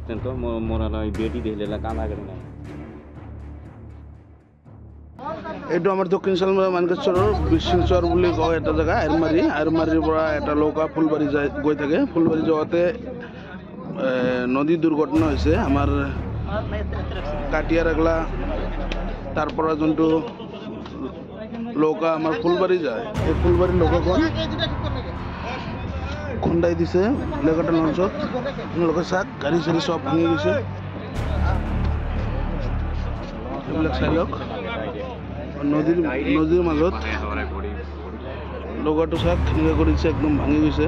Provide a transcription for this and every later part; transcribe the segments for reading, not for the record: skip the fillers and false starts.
stand তো মোৰা বেটি দেখলে কানা কৰে না এইটো আমাৰ দক্ষিণ শালমাৰা মানকেশ্বৰৰ বিশ্বচৰ বুলি কয় এটা জেগা আৰমাৰীৰ পৰা এটা লৌকা ফুলবাৰী যায় গৈ থাকে ফুলবাৰী যাওঁতে নদী দুৰ্ঘটনা হৈছে আমাৰ কাটিয়াৰগলা তাৰ পৰা যোনটো লৌকা আমাৰ ফুলবাৰী যায় এই ফুলবাৰী লৌকাখন খুন্দাই দিছে লেগটা লঞ্চত আপোনালোকে চাওক গাড়ী চাড়ী চব ভাঙি গৈছে এইবিলাক চাই লওক নদীৰ মাজত লৌকাটো চাওক কেনেকৈ কৰিছে একদম ভাঙি গৈছে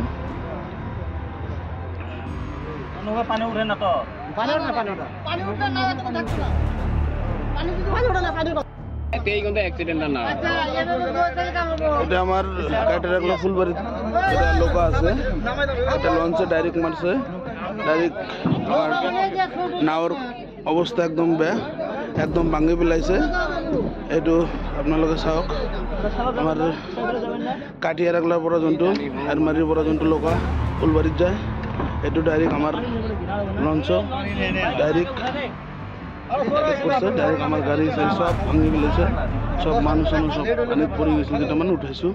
পানী উঠে না তো পানী উঠে না এই কোনটা অ্যাক্সিডেন্ট না এটা আমার কাটারাগলা ফুলবাড়ি লৌকা আছে এটা লঞ্চে ডাইরেক্ট মারছে ডাইরেক্ট আমার নাওর অবস্থা একদম বেয়া একদম ভাঙি পেলাইছে এইটো আপোনালোকে চাওক আমাৰ কাটিয়াৰগলাৰ পৰা যোনটো আৰমাৰীৰ পৰা যোনটো লৌকা ফুলবাৰীত যায় এইটো ডাইৰেক্ট আমাৰ লঞ্চ ডাইৰেক্ট ডাইৰেক্ট আমাৰ গাড়ী চাড়ী চব ভাঙি পেলাইছে সব মানুহ চানুহ চব পানীত পৰি গৈছিল কেইটামান উঠাইছোঁ